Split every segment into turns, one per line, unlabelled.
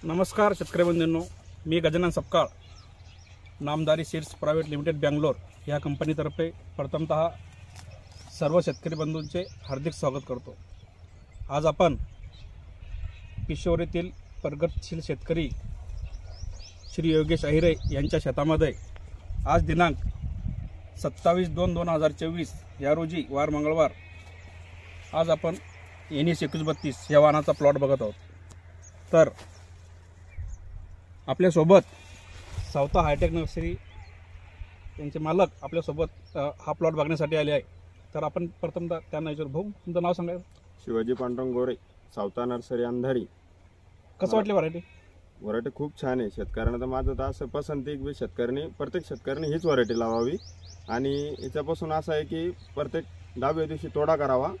नमस्कार शेतकरी बंधूंनो, मी Gajanan Sapkal, Namdhari seeds private limited Bangalore या कंपनीतर्फे प्रथमतः सर्व शेतकरी बंधूंचे हार्दिक स्वागत करतो। आज आपण किशोरीतील प्रगतशील शेतकरी श्री योगेश अहिरे यांच्या शेतामध्ये आज दिनांक 27/2/2024 या रोजी वार मंगळवार आज आपण NS 2132 या वाहनाचा प्लॉट बघत आहोत। तर आपल्यासोबत सावता हायटेक नर्सरी यांचे मालक आपल्यासोबत हा प्लॉट बघण्यासाठी आले आहे। तर आपण प्रथमतः त्यांना विचारू, भाऊ तुमचं नाव सांगा।
शिवाजी पांडुरंग गोरे, सावता नर्सरी अंधारी।
कसं वाटली व्हरायटी?
खूप छान आहे। शेतकऱ्यांना तर माझं तर असं पसंत आहे की प्रत्येक शेतकऱ्याने हीच व्हरायटी लावावी आणि याच्यापासून असं आहे की प्रत्येक 10व्या दिवशी तोडा करावा,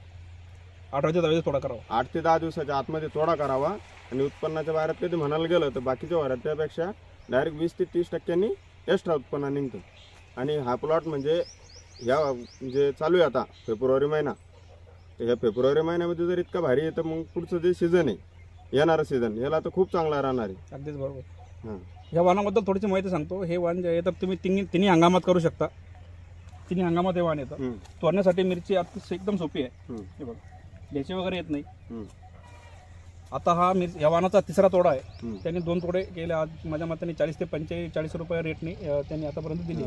8 ते 10 तोडा करावा,
8 ते 10 दिवसाच्या आतमध्ये तोडा करावा आणि उत्पन्नाच्या बाहेर कधी म्हणायला गेलं तर बाकीच्या व्हरायटीपेक्षा डायरेक्ट 20 ते 30% एक्स्ट्रा उत्पन्न निघतं। आणि हा प्लॉट म्हणजे ह्या जे चालू आहे आता फेब्रुवारी महिना, तर ह्या फेब्रुवारी महिन्यामध्ये जर इतका भारी आहे तर मग पुढचं जे सीझन आहे, येणारं सीझन याला तर खूप चांगला राहणार आहे।
अगदीच बरोबर। हां, ह्या वाहनाबद्दल थोडीशी माहिती सांगतो। हे वाहन जे आहे तर तुम्ही तिन्ही हंगामात करू शकता। तिन्ही हंगामात हे वाहन येतं। तोडण्यासाठी मिरची एकदम सोपी आहे। हे बघा, ढेचे वगैरे येत नाही। आता हा या वाहनाचा तिसरा तोडा आहे। त्यांनी 2 तोडे गेले। आज माझ्या मताने 40 ते 45 रुपये रेटने त्यांनी आतापर्यंत दिली।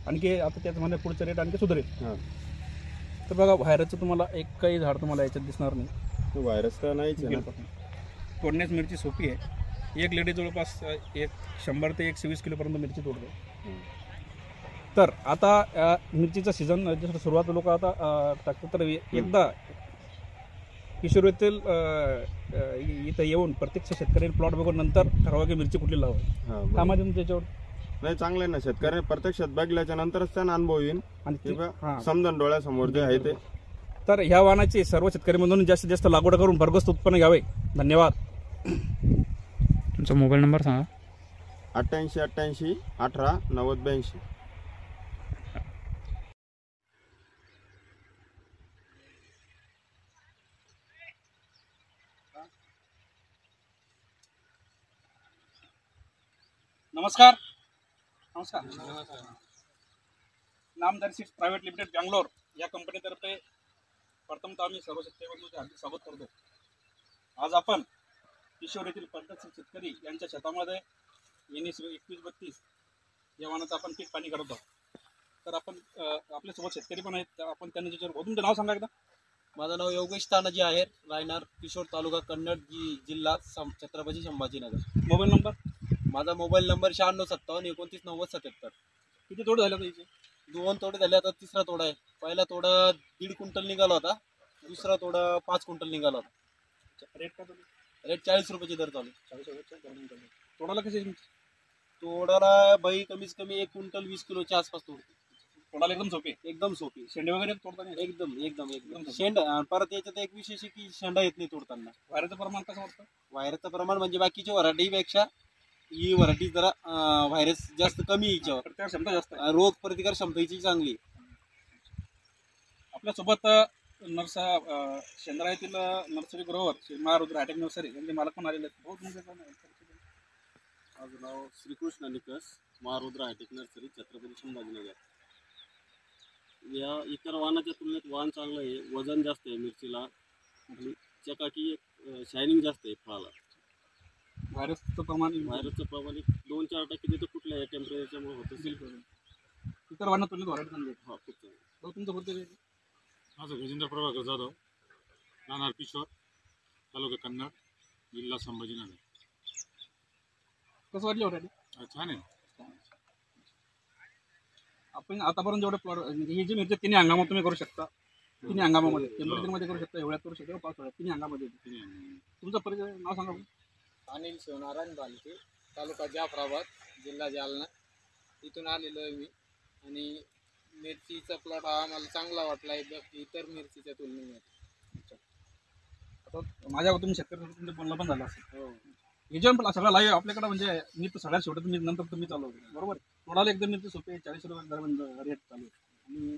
आणखी आता त्याचमध्ये पुढचं रेट आणखी सुधारेल। तर बघा, व्हायरसचं तुम्हाला एक काही झाड तुम्हाला याच्यात दिसणार नाही।
व्हायरस तर नाहीच आहे।
तोडण्यास मिरची सोपी आहे। एक लेडी जवळपास 100 ते 120 किलोपर्यंत मिरची तोडते। तर आता मिरचीचा सीझन जसं सुरुवात लोक आता टाकतात, तर एकदा किशोरीतील इथं येऊन प्रत्यक्ष शेतकऱ्यांनी प्लॉट बघून नंतर ठरवा की मिरची कुठली लावावी। हा माध्यम त्याच्यावर नाही
चांगलं आहे ना। शेतकऱ्यांनी प्रत्यक्षात बघल्याच्या नंतरच त्यांना अनुभव येईल आणि समजून डोळ्यासमोर जे आहे ते।
तर ह्या वाहनाची सर्व शेतकरी म्हणून जास्तीत जास्त लागवड करून भरघोस उत्पन्न घ्यावे। धन्यवाद।
तुमचा मोबाईल नंबर सांगा।
88 88 18 90 82।
नमस्कार। Namdhari seeds private limited Bangalore या कंपनीतर्फे प्रथमतः आम्ही सर्व शेतकरी बंधूंचे हार्दिक स्वागत करतो। आज आपण किशोरीतील प्रगतशील शेतकरी यांच्या शेतामध्ये NS 2132 या वाहनाचं आपण पीक पाणी करत आहोत। तर आपण आपल्यासोबत शेतकरी पण आहेत, आपण त्यांना विचारू, तुमचं नाव सांगा एकदा।
माझं नाव योगेश तानाजी आहे, राहणार किशोर, तालुका कन्नड, जिल्हा छत्रपती संभाजीनगर।
Mobile number?
माझा मोबाईल नंबर 9657 29 90 77।
किती तोडे झाले त्याचे?
2 तोडे झाले। आता तिसरा तोडा आहे। पहिला तोडा 1.5 क्विंटल निघाला होता, दुसरा तोडा 5 क्विंटल निघाला होता।
रेट काय चालू?
रेट 40 रुपयाची दर चालू।
40 रुपये तोडाला कशी?
तोडाला बाई कमीच कमी 1 क्विंटल 20 किलोच्या आसपास तोडते।
तोडाला एकदम सोपी,
एकदम सोपी।
शेंडे वगैरे तोडताना
एकदम एकदम एकदम शेंड। परत याच्यात एक विशेष आहे की शेंडा येत नाही तोडताना।
व्हायरसचं प्रमाण कसं वाटतं?
व्हायरसचं प्रमाण म्हणजे बाकीच्या व्हरायटीपेक्षा ही व्हरायटी जरा व्हायरस जास्त कमी याच्यावर,
प्रतिकार क्षमता जास्त आहे,
रोग प्रतिकार क्षमतेची चांगली।
आपल्यासोबत शेंद्रा येथील nursery grower Maharudra hitech nursery यांचे मालक पण आलेले आहेत। बहुत
माझं नाव श्रीकृष्ण निकस, महारुद्र हायटेक नर्सरी, छत्रपती संभाजीनगर। या इतर वाहनाच्या तुलनेत वाहन चांगलं आहे। वजन जास्त आहे मिरचीला आणि चकाकी शायनिंग जास्त आहे फळाला।
व्हायरसचं प्रमाण
2-4% तिथं कुठल्या टेम्परेचरमुळे होत असेल।
इतर वाहनात तुलनेत व्हरायटी चांगली आहे।
खूप चांगलं।
तुमचं बोलते?
माझं गजेंद्र प्रभाकर जाधव, राहणार किशोर, तालुका कन्नड, जिल्हा संभाजीनगर।
कसं वाटली व्हरायटी?
छान आहे।
आपण आतापर्यंत जेवढे प्लॉट ही जी मिरची तिन्ही हंगामात तुम्ही करू शकता। तिन्ही हंगामामध्ये टेम्परेचरमध्ये करू शकता, हिवाळ्यात करू शकता, पावसाळ्यात, तिन्ही हंगामामध्ये। तुमचं परिचय नाव सांगा।
अनिल शिवनारायण बालके, तालुका जाफराबाद, जिल्हा जालना, इथून आलेलो आहे मी। आणि मिरचीचा प्लॉट हा आम्हाला चांगला वाटला आहे इतर मिरचीच्या तुलनेमध्ये।
आता माझ्या तुम्ही शेतकरी तुमचं बोलणं पण झालं असेल। हो, हे जेवण पण सगळं लाईव्ह आपल्याकडे, म्हणजे मी तर सगळ्यात शेवटी तुम्ही नंतर तुम्ही चालवतो बरोबर। तोडाला एकदम मिरची सोपी आहे, 40 रुपये दरम्यान रेट चालू आहे। आणि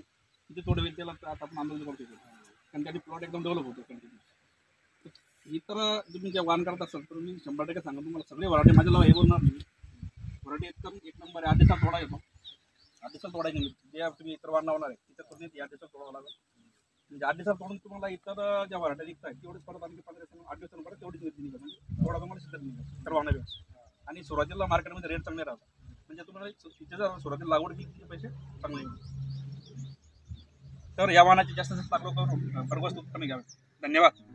किती तोड होईल त्याला आता आपण आंदोलन करतो, कारण त्याची प्लॉट एकदम डेव्हलप होतो कंटिन्यू। इतर तुम्ही जे वाण करत असाल तर मी 100% सांगा तुम्हाला सगळे व्हरायटी माझ्याला हे बोलणार नाही. व्हरायटी एकदम एक नंबर आहे. 8 दिवसात तोडा येतो. 8 दिवसात तोडायची नाही. जे तुम्ही इतर वाण लावणार आहे तिथं तुरंत 8 दिवसात तोडावं लागेल. म्हणजे 8 दिवसात तोडून तुम्हाला इतर ज्या व्हरायटी निघतात तेवढीच परत आणखी 15 दिवसांनी 8 दिवसांनी परत तेवढीच मिरची निघत. म्हणजे थोडा तुम्हाला शिल्लक निघत तर वाहण्यापेक्षा. आणि सुरुवातीला मार्केटमध्ये रेट चांगले राहतात. म्हणजे तुम्हाला तिथे जर सुरुवातीला लागवड केली तिथे पैसे चांगले मिळतात. तर या वाहनाची जास्त जास्त लागवड करून भरघोस उत्पन्न घ्यावे. धन्यवाद.